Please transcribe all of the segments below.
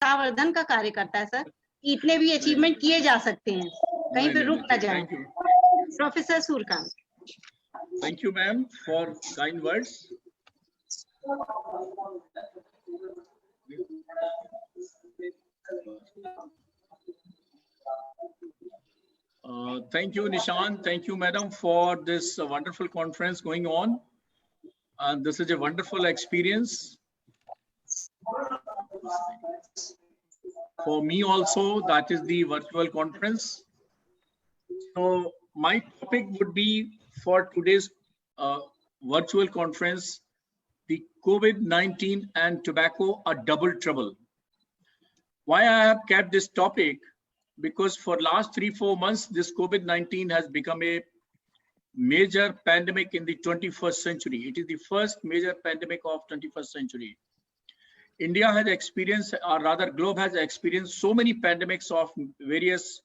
उत्साहवर्धन का कार्य करता है सर। इतने भी अचीवमेंट किए जा सकते हैं, कहीं पे रुक न जाए। Professor Suryakant. Thank you, ma'am, for kind words. Thank you, Nishan. Thank you, madam, for this wonderful conference going on. This is a wonderful experience for me also. That is the virtual conference. So my topic would be for today's virtual conference, the COVID-19 and tobacco, a double trouble. Why I have kept this topic? Because for last 3-4 months, this COVID-19 has become a major pandemic in the 21st century. It is the first major pandemic of 21st century. India has experienced, or rather globe has experienced so many pandemics of various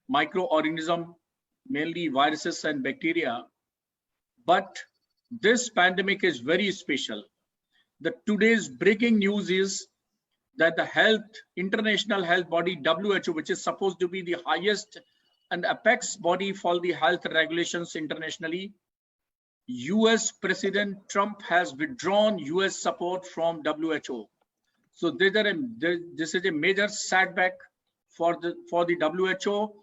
microorganisms, mainly viruses and bacteria. But this pandemic is very special. Today's breaking news is that the international health body WHO, which is supposed to be the highest and apex body for the health regulations internationally, US President Trump has withdrawn US support from WHO. So this is a major setback for the WHO,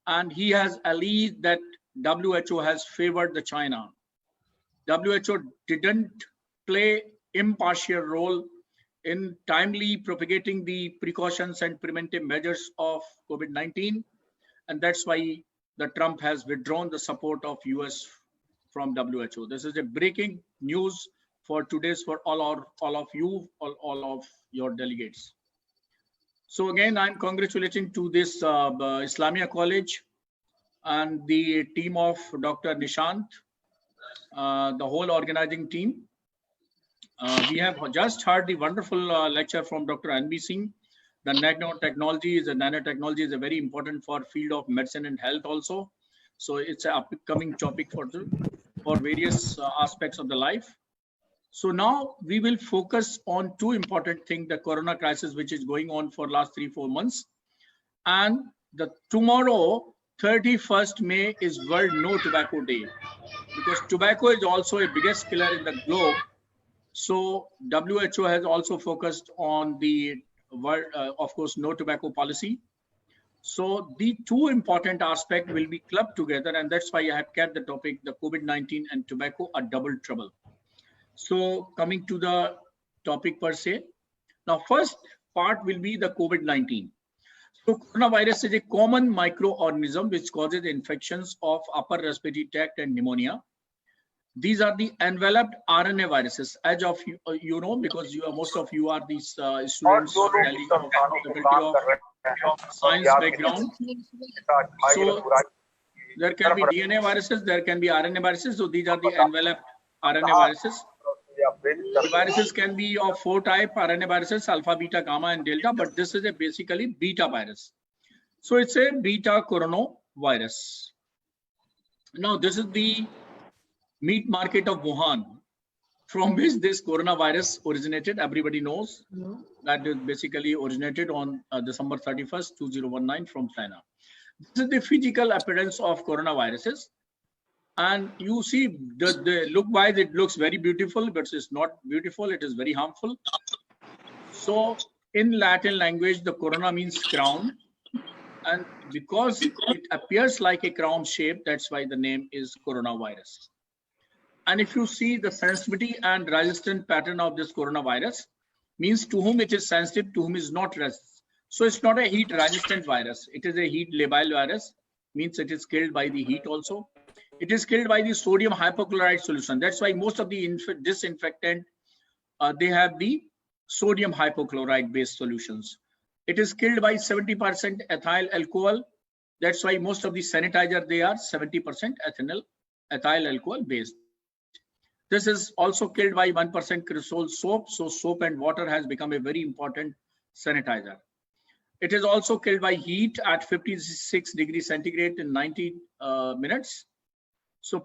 and he has alleged that WHO has favored the China. WHO didn't play impartial role in timely propagating the precautions and preventive measures of COVID-19, and that's why the Trump has withdrawn the support of US from WHO. This is a breaking news for today's for all of your delegates. So again, I'm congratulating to this Islamia College and the team of Dr. Nishant, the whole organizing team. We have just heard the wonderful lecture from Dr. Anvi Singh. The nanotechnology is a very important for field of medicine and health also. So it's an upcoming topic for various aspects of the life. So now we will focus on two important things: the corona crisis, which is going on for last 3-4 months, and tomorrow, 31st May, is World No Tobacco Day, because tobacco is also a biggest killer in the globe. So WHO has also focused on the world, of course, no tobacco policy. So the two important aspects will be clubbed together, and that's why I have kept the topic, the COVID-19 and tobacco, a double trouble. So coming to the topic per se. Now, first part will be the COVID-19. So coronavirus is a common microorganism which causes infections of upper respiratory tract and pneumonia. These are the enveloped RNA viruses, as of you know, because most of you are these students of Delhi Faculty of Science background. So there can be DNA viruses, there can be RNA viruses. So these are the enveloped RNA viruses. The viruses can be of 4 types: RNA viruses, alpha, beta, gamma, and delta. But this is a basically beta virus. So it's a beta coronavirus. Now this is the meat market of Wuhan, from which this coronavirus originated. Everybody knows that it basically originated on December 31st, 2019 from China. This is the physical appearance of coronaviruses. And you see, the look-wise, it looks very beautiful, but it's not beautiful. It is very harmful. So in Latin language, the corona means crown. And because it appears like a crown shape, that's why the name is coronavirus. And if you see the sensitivity and resistant pattern of this coronavirus, means to whom it is sensitive, to whom is not resistant. So it's not a heat resistant virus. It is a heat labile virus, means it is killed by the heat also. It is killed by the sodium hypochlorite solution. That's why most of the disinfectant, they have the sodium hypochlorite based solutions. It is killed by 70% ethyl alcohol. That's why most of the sanitizer, they are 70% ethyl alcohol based. This is also killed by 1% cresol soap. So soap and water has become a very important sanitizer. It is also killed by heat at 56 degrees centigrade in 90 minutes. So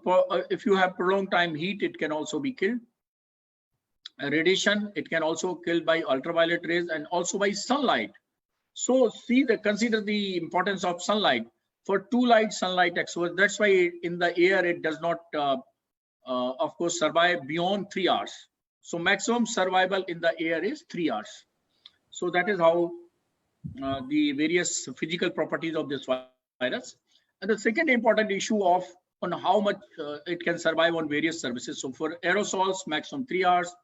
if you have prolonged time heat, it can also be killed. radiation. It can also kill by ultraviolet rays and also by sunlight. So consider the importance of sunlight. For 2 light sunlight exposure, that's why in the air it does not, of course, survive beyond 3 hours. So maximum survival in the air is 3 hours. So that is how the various physical properties of this virus. And the second important issue on how much it can survive on various surfaces. So for aerosols, maximum 3 hours.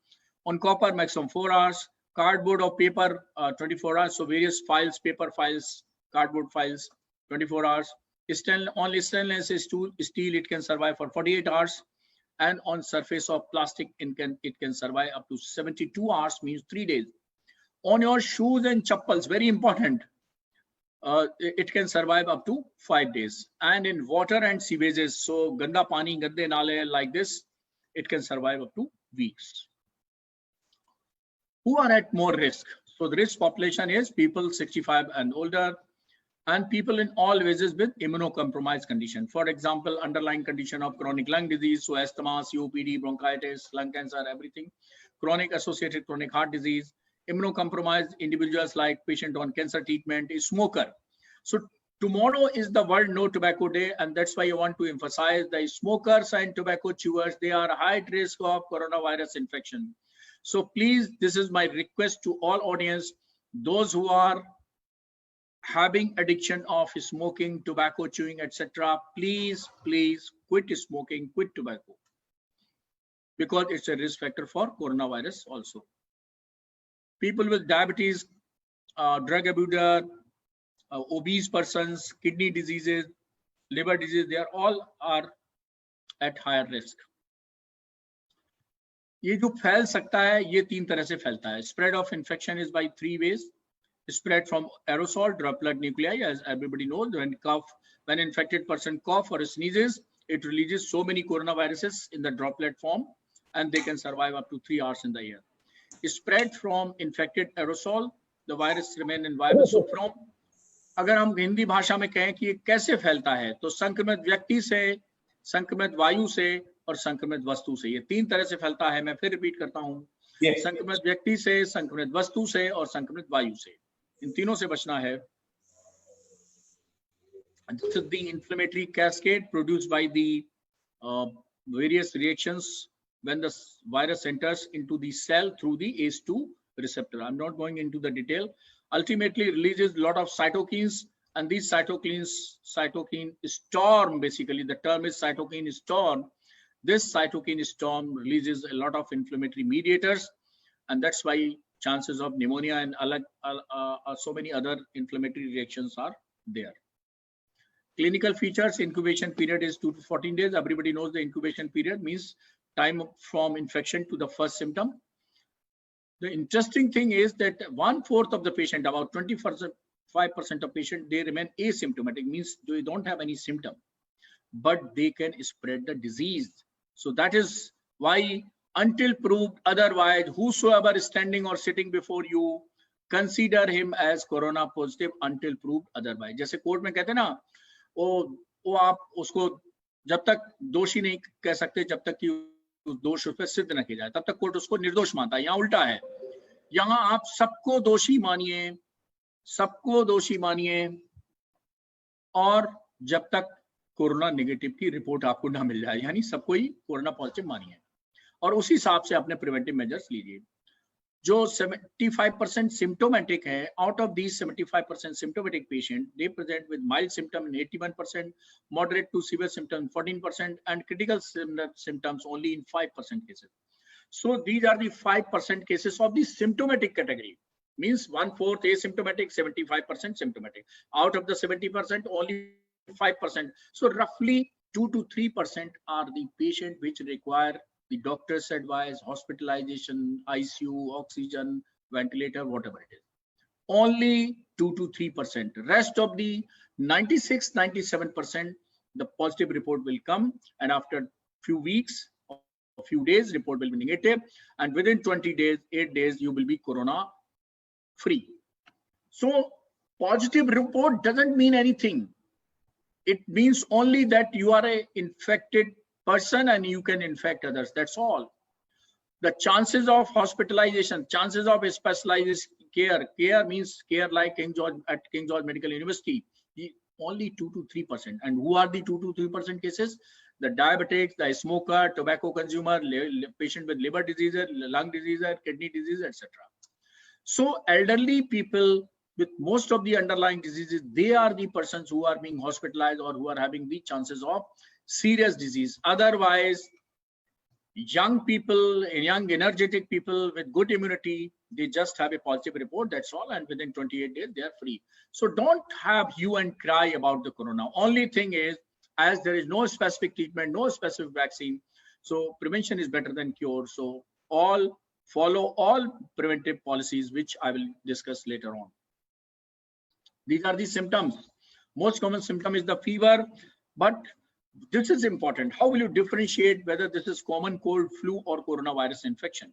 On copper, maximum 4 hours. Cardboard or paper, 24 hours. So various files, paper files, cardboard files, 24 hours. Only stainless steel, it can survive for 48 hours. And on surface of plastic, it can survive up to 72 hours, means 3 days. On your shoes and chappals, very important, it can survive up to 5 days. And in water and sewages, so ganda pani, gande nale like this, it can survive up to weeks. Who are at more risk? So the risk population is people 65 and older, and people in all ages with immunocompromised condition. For example, underlying condition of chronic lung disease, so asthma, COPD, bronchitis, lung cancer, everything. Chronic associated chronic heart disease. Immunocompromised individuals like patient on cancer treatment, is smoker. So tomorrow is the World No Tobacco Day, and that's why I want to emphasize that smokers and tobacco chewers, they are high risk of coronavirus infection. So please, this is my request to all audience, those who are having addiction of smoking, tobacco chewing, etc., please quit smoking, quit tobacco, because it's a risk factor for coronavirus also. People with diabetes, drug abuser, obese persons, kidney diseases, liver disease, they are all at higher risk. ये जो फैल सकता है, ये 3 तरह से फैलता है. Spread of infection is by 3 ways. Spread from aerosol, droplet nuclei, as everybody knows. When infected person cough or sneezes, it releases so many coronaviruses in the droplet form, and they can survive up to 3 hours in the air. Spread from infected aerosol, the virus remain inviolable. So from, अगर हम हिंदी भाषा में कहें कि ये कैसे फैलता है, तो संक्रमित व्यक्ति से, संक्रमित वायु से और संक्रमित वस्तु से, ये 3 तरह से फैलता है. मैं फिर रिपीट करता हूँ. संक्रमित व्यक्ति से, संक्रमित वस्तु से और संक्रमित वायु से, इन तीनों से बचना है. This is the inflammatory cascade produced by the various reactions when the virus enters into the cell through the ACE2 receptor. I'm not going into the detail. Ultimately releases a lot of cytokines, and these cytokine storm, basically the term is cytokine storm. This cytokine storm releases a lot of inflammatory mediators, and that's why chances of pneumonia and so many other inflammatory reactions are there. Clinical features, incubation period is 2 to 14 days. Everybody knows the incubation period means time from infection to the first symptom. The interesting thing is that 1/4 of the patient, about 25% of patient, they remain asymptomatic, means they don't have any symptom, but they can spread the disease. So that is why, until proved otherwise, whosoever is standing or sitting before you, consider him as corona positive until proved otherwise. जैसे court में कहते हैं ना, वो आप उसको जब तक दोषी नहीं कह सकते, जब तक कि दोष उस पर सिद्ध न किया जाए, तब तक कोर्ट उसको निर्दोष मानता है. यहाँ उल्टा है. यहाँ आप सबको दोषी मानिए, और जब तक कोरोना नेगेटिव की रिपोर्ट आपको ना मिल जाए, यानी सबको ही कोरोना पॉजिटिव मानिए, और उसी हिसाब से अपने प्रिवेंटिव मेजर्स लीजिए. जो 75% सिम्टोमेटिक है, out of these 75% symptomatic patient, they present with mild symptom in 81%, moderate to severe symptom 14%, and critical symptoms only in 5% cases. So these are the 5% cases of the symptomatic category, means 1/4 asymptomatic, 75% symptomatic. Out of the 70%, only 5%. So roughly 2 to 3% are the patient which require the doctor's advice, hospitalization, ICU, oxygen, ventilator, whatever it is. Only 2 to 3%. Rest of the 96-97%, the positive report will come, and after few weeks, a few days, report will be negative, and within 20 days, 8 days, you will be corona free. So positive report doesn't mean anything. It means only that you are an infected person and you can infect others. That's all. The chances of hospitalization, chances of specialized care means care like King George Medical University, only 2 to 3%. And who are the 2 to 3% cases? The diabetics, the smoker, tobacco consumer, patient with liver disease, lung disease, kidney disease, etc. So elderly people with most of the underlying diseases, they are the persons who are being hospitalized or who are having the chances of serious disease. Otherwise, young people, young energetic people with good immunity, they just have a positive report, that's all, and within 28 days they are free. So don't have hue and cry about the corona. Only thing is, as there is no specific treatment, no specific vaccine, so prevention is better than cure. So follow all preventive policies, which I will discuss later on. These are the symptoms. Most common symptom is the fever, but this is important. How will you differentiate whether this is common cold, flu, or coronavirus infection?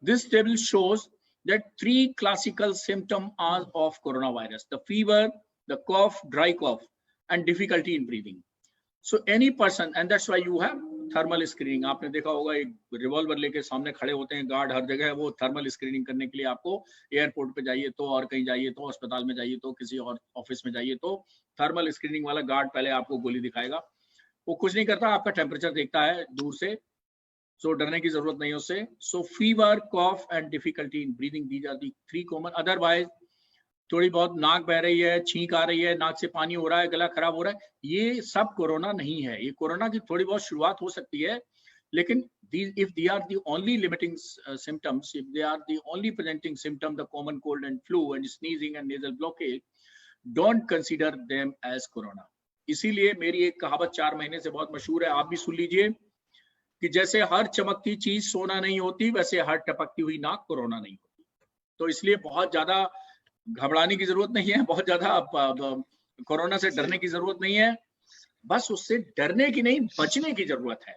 This table shows that 3 classical symptoms are of coronavirus: the fever, the cough, dry cough, and difficulty in breathing. So any person, and that's why you have thermal screening. आपने देखा होगा एक revolver लेके सामने खड़े होते हैं guard हर जगह, वो थर्मल स्क्रीनिंग करने के लिए आपको एयरपोर्ट पे जाइए तो, और कहीं जाइए तो, अस्पताल में जाइए तो, किसी और ऑफिस में जाइए तो, थर्मल स्क्रीनिंग वाला गार्ड पहले आपको गोली दिखाएगा. वो कुछ नहीं करता, आपका टेम्परेचर देखता है दूर से, सो डरने की जरूरत नहीं है उससे. So fever, cough and difficulty in breathing, these are the 3 common. Otherwise थोड़ी बहुत नाक बह रही है, छींक आ रही है, नाक से पानी हो रहा है, गला खराब हो रहा है, ये सब कोरोना नहीं है. ये कोरोना की थोड़ी बहुत शुरुआत हो सकती है, लेकिन if they are the only limiting symptoms, if they are the only presenting symptom, the common cold and flu and sneezing and nasal blockage, don't consider them as corona. इसीलिए मेरी एक कहावत 4 महीने से बहुत मशहूर है, आप भी सुन लीजिए, कि जैसे हर चमकती चीज सोना नहीं होती, वैसे हर टपकती हुई नाक कोरोना नहीं होती. तो इसलिए बहुत ज्यादा घबराने की जरूरत नहीं है, बहुत ज्यादा कोरोना से डरने की जरूरत नहीं है. बस उससे डरने की नहीं, बचने की जरूरत है.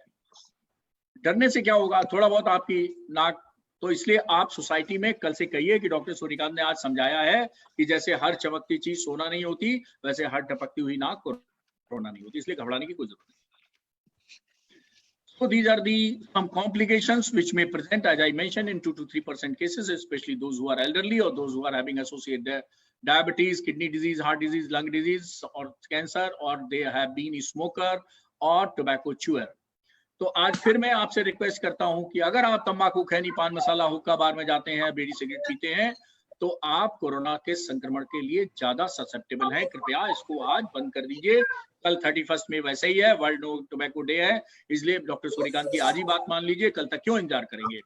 डरने से क्या होगा, थोड़ा बहुत आपकी नाक, तो इसलिए आप सोसाइटी में कल से कहिए कि डॉक्टर सूर्यकांत ने आज समझाया है कि जैसे हर चमकती चीज सोना नहीं होती, वैसे हर टपकती हुई नाक कोरोना नहीं होती. इसलिए घबराने की कोई जरूरत नहीं. So these are some complications which may present, as I mentioned, in 2 to 3% cases, especially those who are elderly or those who are having associated diabetes, kidney disease, heart disease, lung disease, or cancer, or they have been a smoker or tobacco chewer. तो आज फिर मैं आपसे request करता हूं कि अगर आप तंबाकू, खैनी, पान मसाला, हुक्का बार में जाते हैं, बीड़ी सिगरेट पीते हैं, तो आप कोरोना के संक्रमण के लिए ज्यादा ससेप्टेबल हैं. कृपया इसको आज बंद कर दीजिए. कल 31 में वैसे ही है, वर्ल्ड नो टोबैको डे है, इसलिए डॉक्टर सूर्यकांत की आज ही बात मान लीजिए. कल तक क्यों इंतजार करेंगे?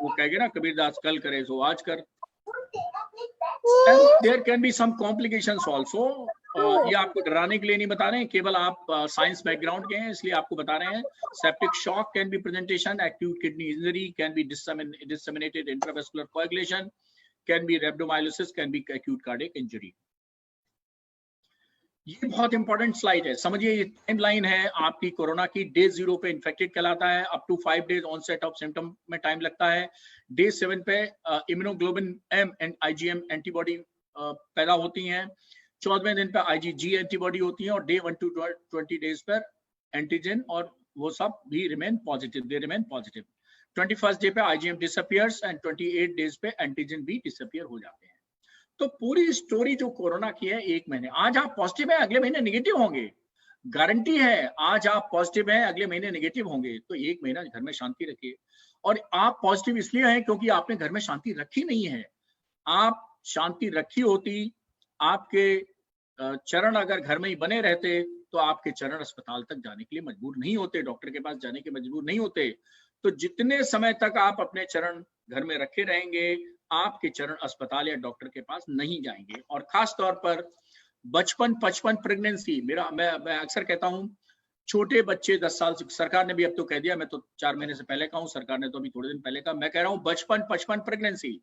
वो कहेंगे ना कबीरदास, कल करे सो आज कर. There can be some complications also. ये आपको डराने के लिए नहीं बता रहे हैं, केवल आप साइंस बैकग्राउंड के हैं इसलिए आपको बता रहे हैं. Septic shock can be presentation, acute kidney injury can be disseminated intravascular coagulation, can be rhabdomyolysis, can be acute cardiac injury. ये बहुत इंपॉर्टेंट स्लाइड है, समझिए. ये टाइमलाइन है आपकी कोरोना की. डे 0 पे इन्फेक्टेड कहलाता है, up to 5 days onset of symptom में टाइम लगता है. डे 7 पे immunoglobin M and IgM antibody पैदा होती हैं. 14वें दिन पे IgG एंटीबॉडी होती है, और डे 1 to 20 डेज पर एंटीजन और वो सब भी remain positive, they remain positive. 21st day पे IgM डिसअपियर्स एंड 28 डेज पे एंटीजन भी डिसअपियर हो जाते हैं. तो पूरी स्टोरी जो कोरोना की है, 1 महीने, आज आप पॉजिटिव हैं, अगले महीने नेगेटिव होंगे, गारंटी है. आज आप पॉजिटिव हैं, अगले महीने नेगेटिव होंगे, तो 1 महीना घर में शांति रखिए. और आप पॉजिटिव इसलिए हैं क्योंकि आपने घर में शांति रखी नहीं है. आप शांति रखी होती, आपके चरण अगर घर में ही बने रहते, तो आपके चरण अस्पताल तक जाने के लिए मजबूर नहीं होते, डॉक्टर के पास जाने के मजबूर नहीं होते. तो जितने समय तक आप अपने चरण घर में रखे रहेंगे, आपके चरण अस्पताल या डॉक्टर के पास नहीं जाएंगे. और खास तौर पर बचपन, 55 प्रेगनेंसी, मैं अक्सर कहता हूं, छोटे बच्चे 10 साल से, सरकार ने भी अब तो कह दिया, मैं तो 4 महीने से पहले कहूं, सरकार ने तो अभी थोड़े दिन पहले कहा, मैं कह रहा हूं बचपन 55 प्रेगनेंसी,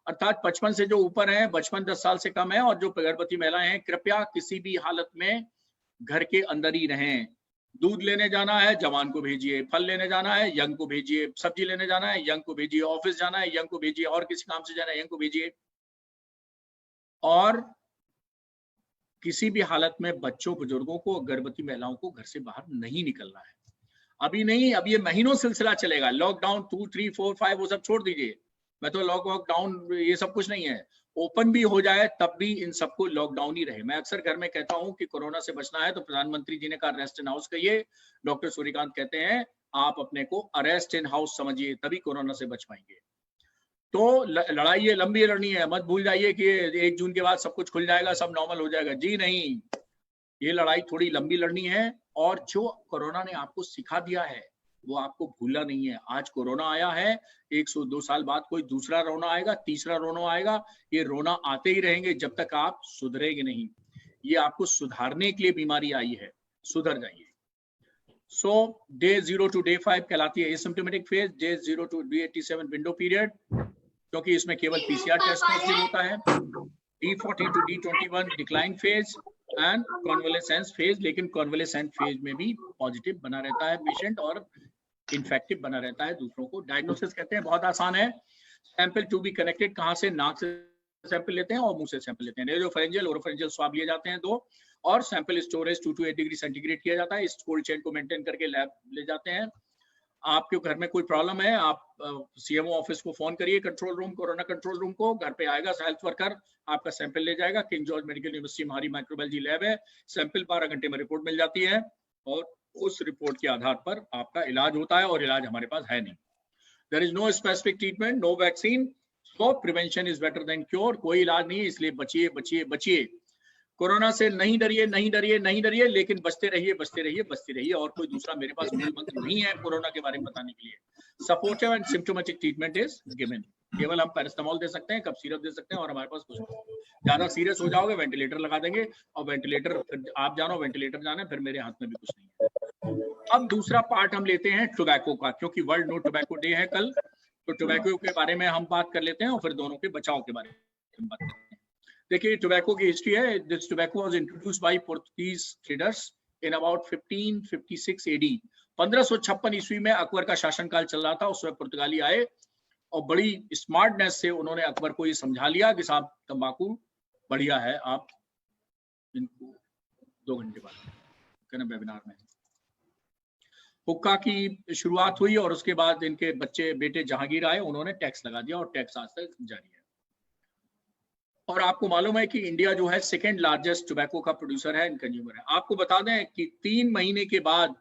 अर्थात 55 से जो ऊपर है, बचपन 10 साल से कम है, और जो गर्भवती महिलाएं हैं, कृपया किसी भी हालत में घर के अंदर ही रहें. दूध लेने जाना है, जवान को भेजिए. फल लेने जाना है, यंग को भेजिए. सब्जी लेने जाना है, यंग को भेजिए. ऑफिस जाना है, यंग को भेजिए. और किसी काम से जाना है, यंग को भेजिए. और किसी भी हालत में बच्चों, बुजुर्गों को, गर्भवती महिलाओं को घर से बाहर नहीं निकलना है. अभी नहीं, अब ये महीनों सिलसिला चलेगा। लॉकडाउन 2, 3, 4, 5 वो सब छोड़ दीजिए, मैं तो लॉकडाउन ये सब कुछ नहीं है। ओपन भी हो जाए तब भी इन सबको लॉकडाउन ही रहे। मैं अक्सर घर में कहता हूं कि कोरोना से बचना है तो प्रधानमंत्री जी ने कहा रेस्ट इन हाउस कहिए, डॉक्टर सूर्यकांत कहते हैं आप अपने को अरेस्ट इन हाउस समझिए, तभी कोरोना से बच पाएंगे। तो लड़ाई ये लंबी लड़नी है, मत भूल जाइए कि 1 जून के बाद सब कुछ खुल जाएगा, सब नॉर्मल हो जाएगा। जी नहीं, ये लड़ाई थोड़ी लंबी लड़नी है। और जो कोरोना ने आपको सिखा दिया है वो आपको भूलना नहीं है। आज कोरोना आया है, 102 साल बाद कोई दूसरा रोना आएगा, तीसरा रोना आएगा, ये रोना आते ही रहेंगे जब तक आप सुधरेंगे नहीं। ये आपको सुधारने के लिए बीमारी आई है, सुधर जाइए। सो डे 0 to day 5 कहलाती है asymptomatic phase, day 0 to day 87 window period, क्योंकि इसमें केवल पीसीआर टेस्ट पॉजिटिव होता है। D40 to D21 decline phase and convalescence phase, लेकिन कॉन्वलेसेंट फेज में भी पॉजिटिव बना रहता है पेशेंट और इन्फेक्टिव बना रहता है दूसरों को। डायग्नोसिस कहते हैं बहुत आसान है, सैंपल टू बी कनेक्टेड, कहां से, नाक से सैंपल लेते हैं और मुंह से सैंपल लेते हैं। नेसोफेरेंजियल ओरोफेरेंजियल स्वाब लिए जाते हैं 2, और sample storage 2 to 8 degree centigrade किया जाता है। इस कोल्ड चेन को मेंटेन करके लैब ले जाते हैं। आपके घर में कोई प्रॉब्लम है, आप सीएमओ ऑफिस को फोन करिए, control room, corona control room को, घर पे आएगा हेल्थ वर्कर, आपका सैंपल ले जाएगा। किंग जॉर्ज मेडिकल यूनिवर्सिटी हमारी माइक्रोबायोलॉजी लैब है, सैंपल 12 घंटे में रिपोर्ट मिल जाती है और उस रिपोर्ट के आधार पर आपका इलाज होता है, और इलाज हमारे पास है नहीं। There is no specific treatment, no vaccine, so prevention is better than cure. कोई इलाज नहीं है, इसलिए बचिए बचिए बचिए। कोरोना से नहीं डरिए, नहीं डरिए, नहीं डरिए, लेकिन बचते रहिए, बचते रहिए, बचते रहिए। और कोई दूसरा मेरे पास मूल मंत्र नहीं है कोरोना के बारे में बताने के लिए। Supportive and symptomatic treatment is given. केवल हम पैरासिटामोल दे सकते हैं, कब सिरप दे सकते हैं, और हमारे पास कुछ नहीं। ज्यादा सीरियस हो जाओगे वेंटिलेटर लगा देंगे, और वेंटिलेटर आप जानो, वेंटिलेटर जाना, फिर मेरे हाथ में भी कुछ नहीं है। अब दूसरा पार्ट हम लेते हैं टोबैको का, क्योंकि वर्ल्ड नो टोबैको डे है कल, तो टोबैको के बारे में हम बात कर लेते हैं और फिर दोनों के बचाव के बारे में बात करते हैं। देखिए टोबैको की हिस्ट्री है। This tobacco was introduced by Portuguese traders in about 1556 AD। 1556 ईस्वी में अकबर का शासनकाल चल रहा था, उसमें पुर्तगाली आए और बड़ी स्मार्टनेस से उन्होंने अकबर को ये समझा लिया कि साहब तंबाकू बढ़िया है, आप इनको 2 घंटे बाद वेबिनार में। हुक्का की शुरुआत हुई और उसके बाद इनके बेटे जहांगीर आए, उन्होंने टैक्स लगा दिया और टैक्स आज तक जारी है। और आपको मालूम है कि इंडिया जो है सेकेंड लार्जेस्ट टोबैको का प्रोड्यूसर है एंड कंज्यूमर है। आपको बता दें कि 3 महीने के बाद,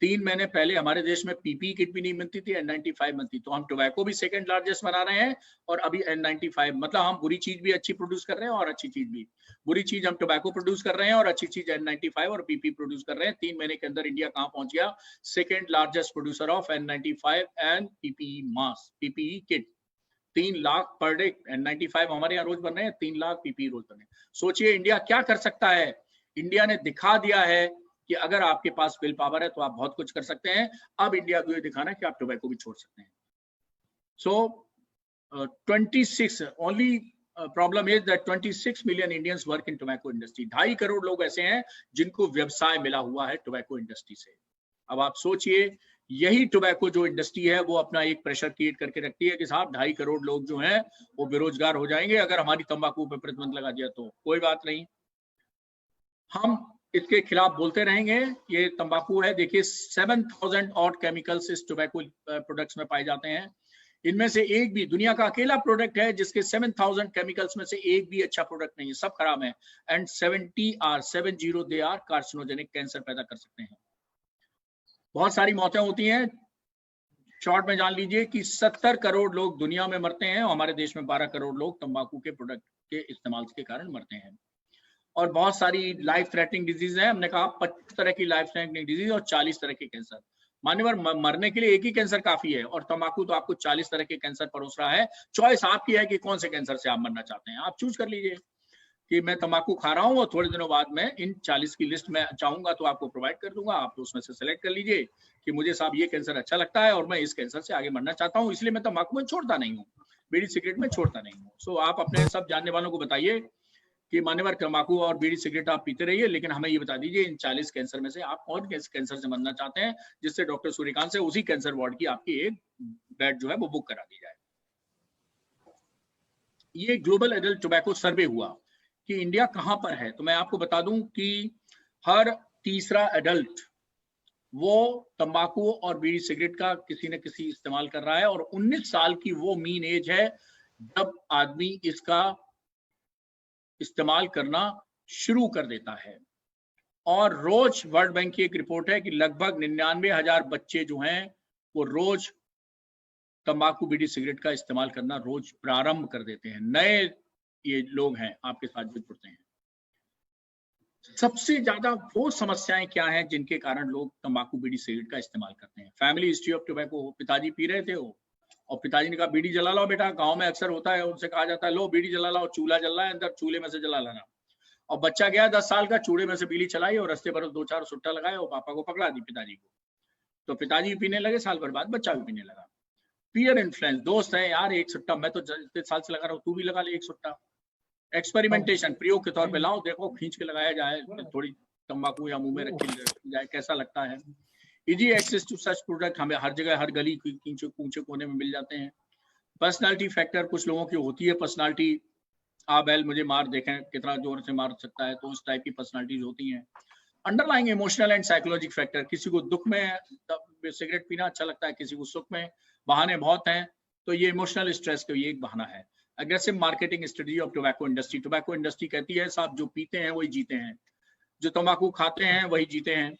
3 महीने पहले हमारे देश में पीपी किट भी नहीं बनती थी, N95 बनती। तो हम टोबैको भी सेकेंड लार्जेस्ट बना रहे हैं और अभी N95, मतलब हम बुरी चीज भी अच्छी प्रोड्यूस कर रहे हैं और अच्छी चीज भी। बुरी चीज हम टोबैको प्रोड्यूस कर रहे हैं और अच्छी चीज N95 और पीपी प्रोड्यूस कर रहे हैं। 3 महीने के अंदर इंडिया कहाँ पहुंच गया? Second largest producer of N95 and PPE mask, PPE kit. 3 lakh per day N95 हमारे यहाँ रोज बन रहे हैं, 3 लाख पीपी रोज बन रहे हैं। सोचिए इंडिया क्या कर सकता है। इंडिया ने दिखा दिया है कि अगर आपके पास विल पावर है तो आप बहुत कुछ कर सकते हैं। अब इंडिया को ये दिखाना है कि आप टोबैको भी छोड़ सकते हैं। सो 26 only problem is that 26 million Indians work in tobacco industry. 2.5 crore लोग ऐसे हैं जिनको व्यवसाय मिला हुआ है टोबैको इंडस्ट्री से। अब आप सोचिए, यही टोबैको जो इंडस्ट्री है वो अपना एक प्रेशर क्रिएट करके रखती है कि साहब 2.5 करोड़ लोग जो हैं वो बेरोजगार हो जाएंगे अगर हमारी तंबाकू पे प्रतिबंध लगा दिया तो। कोई बात नहीं, हम इसके खिलाफ बोलते रहेंगे। ये तंबाकू है, देखिए 7000 ऑड केमिकल्स इस टोबैको प्रोडक्ट्स में पाए जाते हैं। इनमें से एक भी, दुनिया का अकेला प्रोडक्ट है जिसके 7000 केमिकल्स में से एक भी अच्छा प्रोडक्ट नहीं है, सब खराब है। And 70 they are carcinogenic, cancer पैदा कर सकते हैं। बहुत सारी मौतें होती हैं। शॉर्ट में जान लीजिए कि 70 करोड़ लोग दुनिया में मरते हैं और हमारे देश में 12 करोड़ लोग तंबाकू के प्रोडक्ट के इस्तेमाल के कारण मरते हैं। और बहुत सारी लाइफ थ्रेटनिंग डिजीज है। हमने कहा 25 तरह की लाइफ थ्रेटनिंग डिजीज और 40 तरह के कैंसर। मान्यवर, मरने के लिए एक ही कैंसर काफी है और तंबाकू तो आपको 40 तरह के कैंसर परोस रहा है। चॉइस आपकी है कि कौन से कैंसर से आप मरना चाहते हैं। आप चूज कर लीजिए कि मैं तंबाकू खा रहा हूं और थोड़े दिनों बाद मैं इन 40 की लिस्ट में चाहूंगा तो आपको प्रोवाइड कर दूंगा। आप तो उसमें से सिलेक्ट कर लीजिए कि मुझे साहब ये कैंसर अच्छा लगता है और मैं इस कैंसर से आगे बढ़ना चाहता हूं, इसलिए मैं तंबाकू में छोड़ता नहीं हूँ, बीड़ी सिगरेट में छोड़ता नहीं हूँ। सो आप अपने सब जानने वालों को बताइए कि मान्यवर तंबाकू और बीड़ी सिगरेट आप पीते रहिए, लेकिन हमें ये बता दीजिए इन 40 कैंसर में से आप कौन कैंसर से मरना चाहते हैं, जिससे डॉक्टर सूर्यकांत से उसी कैंसर वार्ड की आपकी एक बेड जो है वो बुक करा दी जाए। ये ग्लोबल एडल्ट टोबैको सर्वे हुआ कि इंडिया कहां पर है, तो मैं आपको बता दूं कि हर तीसरा एडल्ट वो तंबाकू और बीड़ी सिगरेट का किसी न किसी इस्तेमाल कर रहा है, और 19 साल की वो मीन एज है जब आदमी इसका इस्तेमाल करना शुरू कर देता है। और रोज वर्ल्ड बैंक की एक रिपोर्ट है कि लगभग 99,000 बच्चे जो हैं वो रोज तंबाकू बीड़ी सिगरेट का इस्तेमाल करना रोज प्रारंभ कर देते हैं। नए ये लोग हैं आपके साथ जो जुड़ते हैं। सबसे ज्यादा वो समस्याएं क्या हैं जिनके कारण लोग तंबाकू बीड़ी सिगरेट का इस्तेमाल करते हैं? फैमिली हिस्ट्री ऑफ टोबैको, पिताजी पी रहे थे वो, और पिताजी ने कहा बीड़ी जला लो बेटा। गांव में अक्सर होता है, उनसे कहा जाता है लो बीड़ी जला लो, चूल्हा जल रहा है अंदर, चूल्हे में से जला लाना। और बच्चा गया 10 साल का, चूल्हे में से बीड़ी चलाई और रास्ते पर 2-4 सुट्टा लगाए और पापा को पकड़ा दी, पिताजी को। तो पिताजी पीने लगे, साल भर बाद बच्चा भी पीने लगा। पीयर इन्फ्लुएंस, दोस्त है यार एक सुट्टा, मैं तो इतने साल से लगा रहा हूँ, तू भी लगा ले एक सुट्टा। एक्सपेरिमेंटेशन, प्रयोग के तौर पे लाओ, देखो खींच के लगाया जाए, थोड़ी तंबाकू या मुंह में रखी जाए, कैसा लगता है। Easy access to such product हमें हर जगह, हर गली कूचे कोने में मिल जाते हैं। पर्सनालिटी फैक्टर, कुछ लोगों की होती है पर्सनालिटी, आ बैल मुझे मार, देखें कितना जोर से मार सकता है, तो उस टाइप की पर्सनालिटीज होती हैं। Underlying emotional and psychologic factor, किसी को दुख में सिगरेट पीना अच्छा लगता है, किसी को सुख में, बहाने बहुत हैं, तो ये इमोशनल स्ट्रेस का ये एक बहाना है। Aggressive marketing strategy of tobacco industry, tobacco industry कहती है साहब जो पीते हैं वही जीते हैं, जो तंबाकू खाते हैं वही जीते हैं,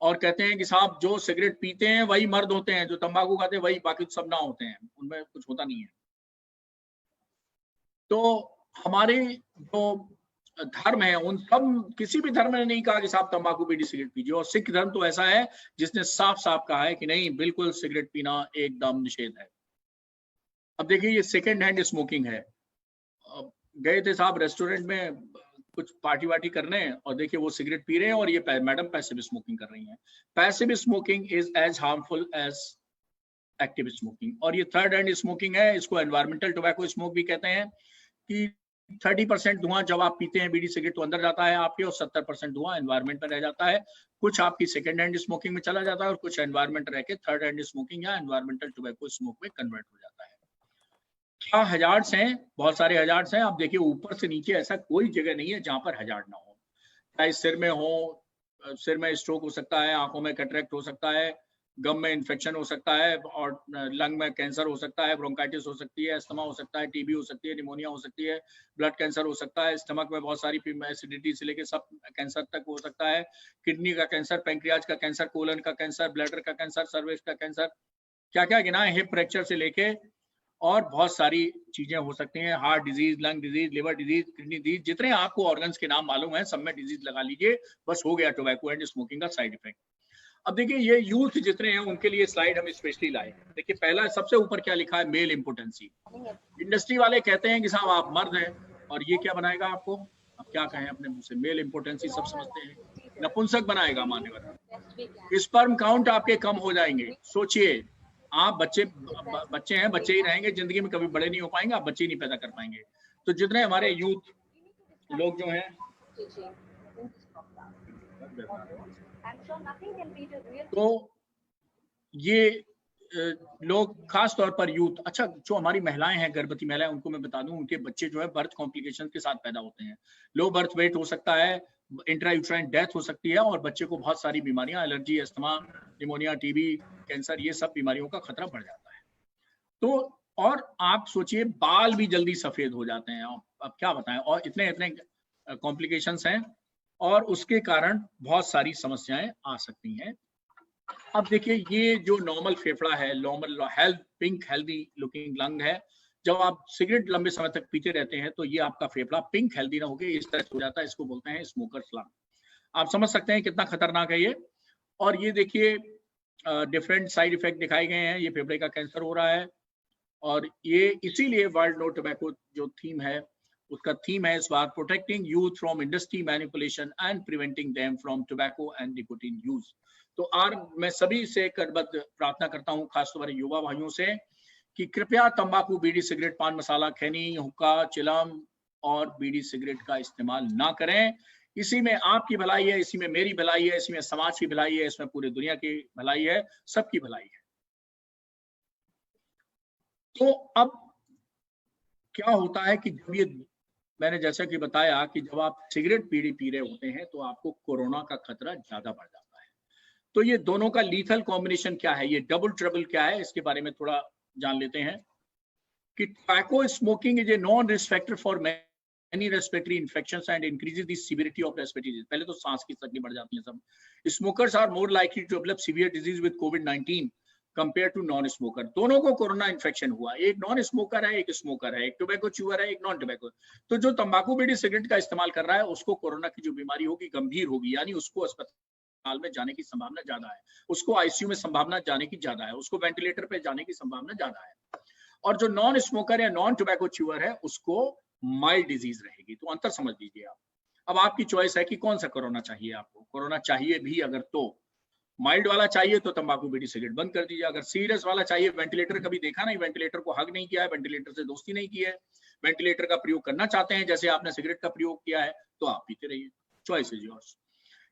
और कहते हैं कि साहब जो सिगरेट पीते हैं वही मर्द होते हैं, जो तंबाकू खाते हैं वही बाकी सब ना होते हैं, उनमें कुछ होता नहीं है। तो हमारे जो धर्म है उन सब, किसी भी धर्म ने नहीं कहा कि साहब तंबाकू बीड़ी सिगरेट पीजिए, और सिख धर्म तो ऐसा है जिसने साफ साफ कहा है कि नहीं, बिल्कुल सिगरेट पीना एकदम निषेध है। अब देखिए ये सेकेंड हैंड स्मोकिंग है। गए थे साहब रेस्टोरेंट में कुछ पार्टी वार्टी करने, और देखिए वो सिगरेट पी रहे हैं और ये मैडम पैसिव स्मोकिंग कर रही हैं। Passive smoking is as harmful as active smoking. और ये थर्ड हैंड स्मोकिंग है, इसको एनवायरमेंटल टोबैको स्मोक भी कहते हैं, कि 30% धुआं जब आप पीते हैं बीड़ी सिगरेट तो अंदर जाता है आपके, और 70% धुआं एनवायरमेंट में रह जाता है। कुछ आपकी सेकेंड हैंड स्मोकिंग में चला जाता है और कुछ एनवायरमेंट रह के थर्ड हैंड स्मोकिंग या एनवायरमेंटल टोबैको स्मोक में कन्वर्ट हो जाता है। क्या हजार्ड्स हैं? बहुत सारे हजार्ड्स हैं। आप देखिए ऊपर से नीचे ऐसा कोई जगह नहीं है जहां पर हजार्ड ना हो। चाहे सिर में हो, सिर में स्ट्रोक हो सकता है, आंखों में कैटरेक्ट हो सकता है, गम में इन्फेक्शन हो सकता है, और लंग में कैंसर हो सकता है, ब्रोंकाइटिस हो सकती है, अस्थमा हो सकता है, टीबी हो सकती है, निमोनिया हो सकती है, ब्लड कैंसर हो सकता है, स्टमक में बहुत सारी एसिडिटी से लेके सब कैंसर तक हो सकता है, किडनी का कैंसर, पैंक्रियाज का कैंसर, कोलन का कैंसर, ब्लैडर का कैंसर, सर्विक्स का कैंसर, क्या क्या गिना है, हिप फ्रैक्चर से लेके और बहुत सारी चीजें हो सकती हैं, heart disease, lung disease, liver disease, kidney disease, जितने आपको ऑर्गन्स के नाम मालूम है सब में डिजीज लगा लीजिए, बस हो गया टोबैको एंड स्मोकिंग का साइड इफेक्ट। अब देखिए ये यूथ जितने हैं उनके लिए स्लाइड हम स्पेशली लाए। देखिए पहला सबसे ऊपर क्या लिखा है, मेल इम्पोर्टेंसी। इंडस्ट्री वाले कहते हैं कि साहब आप मर्द हैं, और ये क्या बनाएगा आपको, अब क्या कहें अपने मुंह से, मेल इम्पोर्टेंसी सब समझते हैं, नपुंसक बनाएगा मान्यवर। स्पर्म काउंट आपके कम हो जाएंगे। सोचिए आप बच्चे हैं, बच्चे ही रहेंगे जिंदगी में, कभी बड़े नहीं हो पाएंगे, आप बच्चे नहीं पैदा कर पाएंगे। तो जितने हमारे यूथ लोग जो हैं, तो ये लोग खास तौर पर यूथ, अच्छा जो हमारी महिलाएं हैं, गर्भवती महिलाएं, उनको मैं बता दूं उनके बच्चे जो है बर्थ कॉम्प्लिकेशन के साथ पैदा होते हैं। लो बर्थ वेट हो सकता है, इंट्रायूट्राइन डेथ हो सकती है, और बच्चे को बहुत सारी बीमारियां, allergy, asthma, pneumonia, TB, cancer, ये सब बीमारियों का खतरा बढ़ जाता है। तो और आप सोचिए बाल भी जल्दी सफेद हो जाते हैं, अब क्या बताएं, और इतने इतने कॉम्प्लिकेशंस हैं, और उसके कारण बहुत सारी समस्याएं आ सकती हैं। अब देखिए ये जो नॉर्मल फेफड़ा है, normal health, pink healthy looking lung है, जब आप सिगरेट लंबे समय तक पीते रहते हैं तो ये आपका फेफड़ा पिंक हेल्दी ना होकर इस तरह हो जाता है, इसको बोलते हैं स्मोकर्स लंग। आप समझ सकते हैं कितना खतरनाक है ये। और ये देखिए डिफरेंट साइड इफेक्ट दिखाए गए हैं, ये फेफड़े का कैंसर हो रहा है, और ये इसीलिए वर्ल्ड नो टोबैको जो थीम है, उसका थीम है इस बार, protecting youth from industry manipulation and preventing them from tobacco and nicotine use. तो आज मैं सभी से करबद्ध प्रार्थना करता हूं, खासतौर पर युवा भाइयों से, कि कृपया तंबाकू, बीड़ी, सिगरेट, पान मसाला, खैनी, हुक्का, चिलम और बीड़ी सिगरेट का इस्तेमाल ना करें। इसी में आपकी भलाई है, इसी में मेरी भलाई है, इसी में समाज की भलाई है, इसमें पूरी दुनिया की भलाई है, सबकी भलाई है। तो अब क्या होता है कि जब ये, मैंने जैसा कि बताया कि जब आप सिगरेट बीड़ी पी रहे होते हैं तो आपको कोरोना का खतरा ज्यादा बढ़ जाता है। तो ये दोनों का लीथल कॉम्बिनेशन क्या है, ये डबल ट्रबल क्या है, इसके बारे में थोड़ा जान लेते हैं कि tobacco smoking is a non risk factor for many respiratory infections and increases the severity of respiratory disease. पहले तो सांस की तकलीफ बढ़ जाती है सब. Smokers are more likely to develop severe disease with COVID-19 compared to non-smoker. दोनों को कोरोना इन्फेक्शन हुआ, एक नॉन स्मोकर है, एक स्मोकर है, एक टोबैको च्यूअर है, एक नॉन टोबैको. तो जो तंबाकू बीड़ी सिगरेट का इस्तेमाल कर रहा है उसको कोरोना की जो बीमारी होगी गंभीर होगी, यानी उसको अस्पताल में जाने की संभावना ज्यादा है, उसको आईसीयू में संभावना जाने की ज्यादा है, उसको वेंटिलेटर पे जाने की संभावना ज्यादा है. और जो नॉन स्मोकर या नॉन टोबैको च्यूअर है उसको माइल्ड डिजीज रहेगी. तो अंतर समझ लीजिए आप. अब आपकी चॉइस है कि कौन सा कोरोना चाहिए आपको. कोरोना चाहिए भी अगर तो माइल्ड वाला चाहिए तो तंबाकू बीड़ी सिगरेट बंद कर दीजिए. अगर सीरियस वाला चाहिए, वेंटिलेटर कभी देखा नहीं, वेंटिलेटर को हग नहीं किया है, वेंटिलेटर से दोस्ती नहीं की है, वेंटिलेटर का प्रयोग करना चाहते हैं जैसे आपने सिगरेट का प्रयोग किया है, तो आप पीते रहिए. Choice is yours.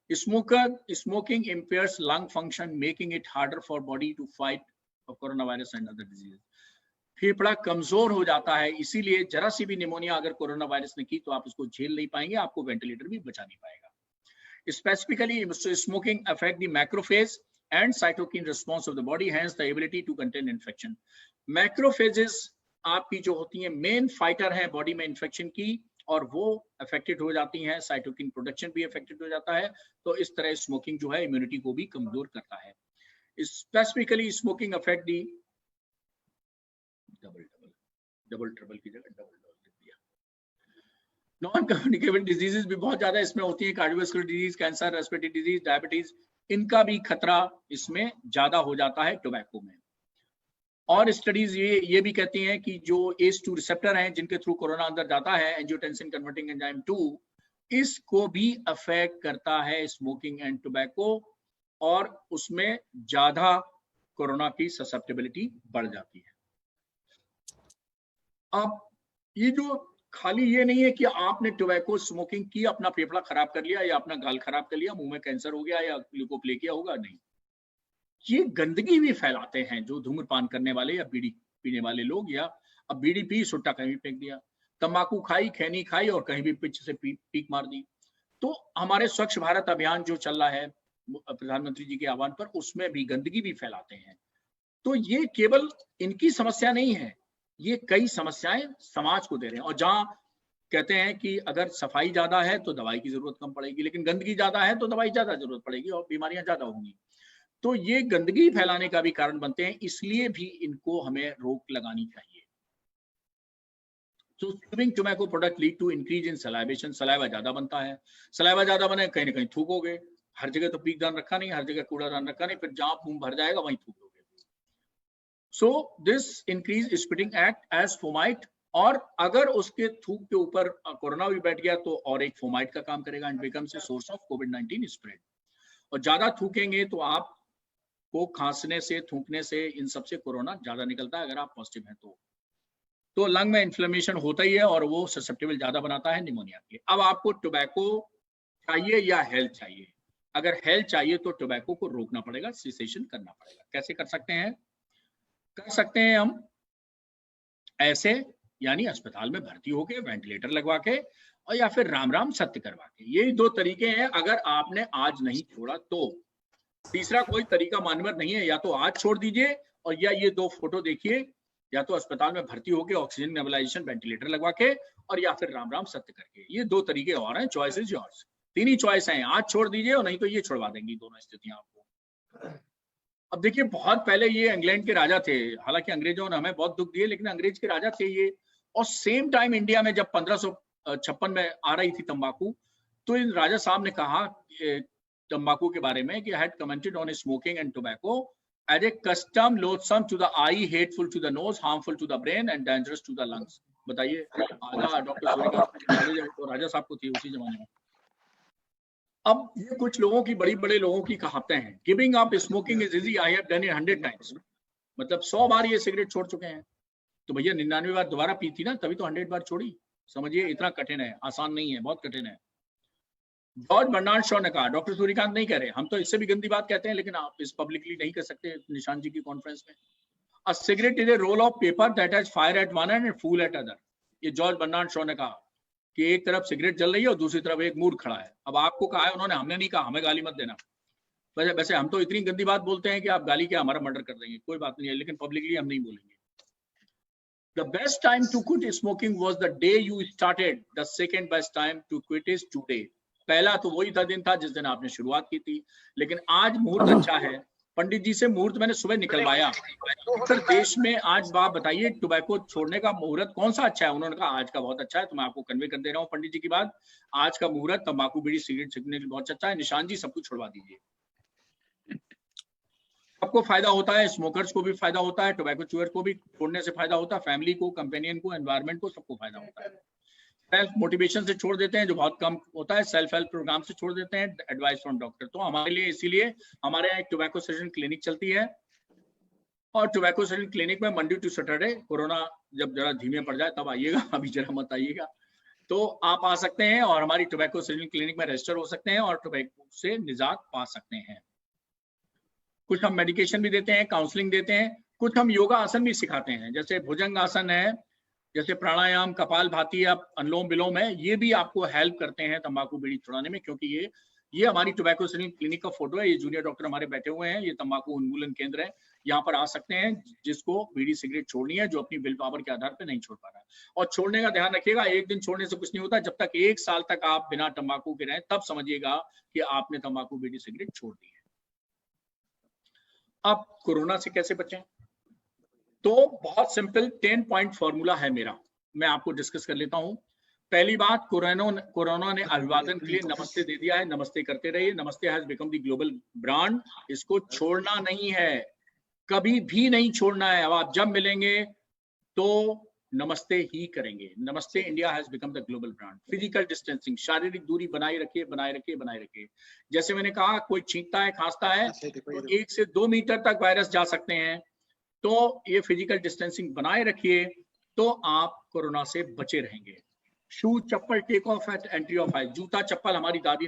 Smoking impairs lung function, making it harder for body to fight coronavirus and other diseases. फेफड़ा कमजोर हो जाता है, इसीलिए जरा सी भी निमोनिया अगर कोरोना वायरस ने की तो आप उसको झेल नहीं पाएंगे, आपको वेंटिलेटर भी बचा नहीं पाएगा. Specifically smoking affect the macrophage and cytokine response of the body, hence the ability to contain infection. Macrophages आपकी जो होती हैं मेन फाइटर हैं बॉडी में इन्फेक्शन की, और वो अफेक्टेड हो जाती हैं, साइटोकिन प्रोडक्शन भी अफेक्टेड हो जाता है. तो इस तरह स्मोकिंग जो है इम्यूनिटी को भी कमजोर करता है. Specifically smoking affect the double trouble की जगह डबल लिख दिया. नॉन कम्युनिकेबल डिजीजेस भी बहुत ज्यादा इसमें होती हैं, cardiovascular disease, cancer, respiratory disease, diabetes, इनका भी खतरा इसमें ज्यादा हो जाता है टोबैको में. और स्टडीज ये भी कहती हैं कि जो ACE2 रिसेप्टर हैं जिनके थ्रू कोरोना अंदर जाता है, एंजियोटेंसिन कन्वर्टिंग एंजाइम 2, इसको भी अफेक्ट करता है स्मोकिंग एंड टोबैको, और उसमें ज्यादा कोरोना की ससेप्टेबिलिटी बढ़ जाती है. अब ये जो खाली ये नहीं है कि आपने टोबैको स्मोकिंग की, अपना फेफड़ा खराब कर लिया या अपना गाल खराब कर लिया, मुंह में कैंसर हो गया या ल्यूकोप्लेकिया होगा, नहीं. ये गंदगी भी फैलाते हैं जो धूम्रपान करने वाले या बीड़ी पीने वाले लोग, या अब बीड़ी पी सुट्टा कहीं भी फेंक दिया, तंबाकू खाई, खैनी खाई और कहीं भी पिच से पीक मार दी. तो हमारे स्वच्छ भारत अभियान जो चल रहा है प्रधानमंत्री जी के आह्वान पर, उसमें भी गंदगी भी फैलाते हैं. तो ये केवल इनकी समस्या नहीं है, ये कई समस्याएं समाज को दे रहे हैं. और जहां कहते हैं कि अगर सफाई ज्यादा है तो दवाई की जरूरत कम पड़ेगी, लेकिन गंदगी ज्यादा है तो दवाई ज्यादा जरूरत पड़ेगी और बीमारियां ज्यादा होंगी. तो ये गंदगी फैलाने का भी कारण बनते हैं, इसलिए भी इनको हमें रोक लगानी चाहिए. तो chewing tobacco product lead to increase in salivation. Saliva ज्यादा बनता है, सलाइवा ज्यादा बने कहीं ना कहीं थूकोगे. हर जगह तो पीकदान रखा नहीं, हर जगह कूड़ादान रखा नहीं, फिर जहां मुंह भर जाएगा वहीं थूक दोगे. So this increase spitting act as fomite, और अगर उसके थूक के ऊपर कोरोना भी बैठ गया तो और एक फोमाइट का काम करेगा and becomes a source of covid spread. और ज्यादा थूकेंगे तो आपको खांसने से, थूकने से, इन सबसे कोरोना ज्यादा निकलता है अगर आप पॉजिटिव हैं तो लंग में इन्फ्लेमेशन होता ही है और वो ससेप्टेबल ज्यादा बनाता है निमोनिया के. अब आपको टोबैको चाहिए या हेल्थ चाहिए? अगर हेल्थ चाहिए तो टोबैको को रोकना पड़ेगा, सिसेशन करना पड़ेगा. कैसे कर सकते हैं? कर सकते हैं हम ऐसे, यानी अस्पताल में भर्ती होके वेंटिलेटर लगवा के, और या फिर राम राम सत्य करवा के. यही दो तरीके हैं अगर आपने आज नहीं छोड़ा तो. तीसरा कोई तरीका मानवर नहीं है. या तो आज छोड़ दीजिए, और या ये दो फोटो देखिए, या तो अस्पताल में भर्ती होके ऑक्सीजन नेबुलाइजेशन वेंटिलेटर लगवा के, और या फिर राम राम सत्य करके. ये दो तरीके और हैं. Choice is yours. तीन ही चॉइस हैं, आज छोड़ दीजिए और नहीं तो ये छोड़वा देंगी दोनों स्थितियां आपको. अब देखिए, बहुत पहले ये इंग्लैंड के राजा थे, हालांकि अंग्रेजों ने हमें बहुत दुख दिए, लेकिन अंग्रेज के राजा थे ये. और सेम टाइम इंडिया में जब 1556 में आ रही थी तंबाकू, तो इन राजा साहब ने कहा तंबाकू के बारे में कि had commented on smoking and tobacco as a custom loathsome to the eye, hateful to the nose, harmful to the brain and dangerous to the lungs. बताइए, आधा डॉक्टर सूर्यकांत तो राजा साहब को थी उसी जमाने में. अब ये कुछ लोगों की, बड़े लोगों की कहावतें हैं. Giving up smoking is easy, I have done it 100 times. मतलब 100 बार ये सिगरेट छोड़ चुके हैं. तो भैया 99 बार दोबारा पी थी ना, तभी तो 100 बार छोड़ी. समझिए, इतना कठिन है, आसान नहीं है, बहुत कठिन है. जॉर्ज बर्नार्ड शॉ ने कहा, डॉक्टर सूर्यकांत नहीं कह रहे, हम तो इससे भी गंदी बात कहते हैं, लेकिन आप इस पब्लिकली नहीं कर सकते निशान जी की कॉन्फ्रेंस में. A cigarette is a roll of paper that has fire at one and fool at other. ये जॉर्ज बर्नार्ड शॉ ने कहा कि एक तरफ सिगरेट जल रही है और दूसरी तरफ एक मूर्ख खड़ा है. अब आपको कहा है उन्होंने, हमने नहीं कहा, हमें गाली मत देना. वैसे हम तो इतनी गंदी बात बोलते हैं कि आप गाली क्या हमारा मर्डर कर देंगे, कोई बात नहीं है, लेकिन पब्लिकली हम नहीं बोलेंगे। The best time to quit smoking was the day you started. The second best time to quit is today. पहला तो वही था दिन था जिस दिन आपने शुरुआत की थी, लेकिन आज मुहूर्त अच्छा है। पंडित जी से मुहूर्त मैंने सुबह निकलवाया, उत्तर देश में आज बात बताइए टोबैको छोड़ने का मुहूर्त कौन सा अच्छा है। उन्होंने कहा आज का बहुत अच्छा है, तो मैं आपको कन्वे कर दे रहा हूँ पंडित जी की बात। आज का मुहूर्त तंबाकू बीड़ी सिगरेट छीनने के लिए बहुत अच्छा है। निशान जी सब कुछ छुड़वा दीजिए, सबको फायदा होता है, स्मोकर्स को भी फायदा होता है, टोबैको चूअर को भी छोड़ने से फायदा होता है, फैमिली को, कंपेनियन को, एनवायरनमेंट को, सबको फायदा होता है। सेल्फ मोटिवेशन से छोड़ देते हैं जो बहुत कम होता है, सेल्फ हेल्प प्रोग्राम से छोड़ देते हैं, एडवाइस फ्रॉम डॉक्टर। तो हमारे लिए इसीलिए हमारे यहाँ एक टोबैको सजेशन क्लिनिक चलती है, और टोबैको सजेशन क्लिनिक में मंडे टू सैटरडे, कोरोना जब जरा धीमे पड़ जाए तब आइएगा, अभी जरा मत आइएगा, तो आप आ सकते हैं और हमारी टोबैको सजेशन क्लिनिक में रजिस्टर हो सकते हैं और टोबैको से निजात पा सकते हैं। कुछ हम मेडिकेशन भी देते हैं, काउंसलिंग देते हैं, कुछ हम योगा आसन भी सिखाते हैं, जैसे भुजंग आसन है, जैसे प्राणायाम, कपाल भाती या अनुलोम विलोम है, ये भी आपको हेल्प करते हैं तंबाकू बीड़ी छुड़ाने में। क्योंकि ये हमारी टोबैको सजेशन क्लिनिक का फोटो है, ये जूनियर डॉक्टर हमारे बैठे हुए हैं, ये तंबाकू उन्मूलन केंद्र है, यहाँ पर आ सकते हैं जिसको बीड़ी सिगरेट छोड़नी है, जो अपनी विल पावर के आधार पर नहीं छोड़ पा रहा है। और छोड़ने का ध्यान रखिएगा, एक दिन छोड़ने से कुछ नहीं होता, जब तक 1 साल तक आप बिना तंबाकू के रहें तब समझिएगा कि आपने तंबाकू बीड़ी सिगरेट छोड़ दी है। अब कोरोना से कैसे बचें, तो बहुत सिंपल 10 पॉइंट फॉर्मूला है मेरा, मैं आपको डिस्कस कर लेता हूं। पहली बात, कोरोना ने अभिवादन के लिए नमस्ते दे दिया है, नमस्ते करते रहिए। नमस्ते has become the global brand, इसको छोड़ना नहीं है, कभी भी नहीं छोड़ना है। अब आप जब मिलेंगे तो नमस्ते ही करेंगे। नमस्ते India has become the global brand. Physical distancing, शारीरिक दूरी बनाए रखिए, बनाए रखिए, बनाए रखिए। जैसे मैंने कहा, कोई छींकता है, खांसता है तो 1 से 2 मीटर तक वायरस जा सकते हैं, तो ये फिजिकल डिस्टेंसिंग बनाए रखिए, तो आप कोरोना से बचे रहेंगे। शू चप्पल take off at entry of house, जूता चप्पल हमारी दादी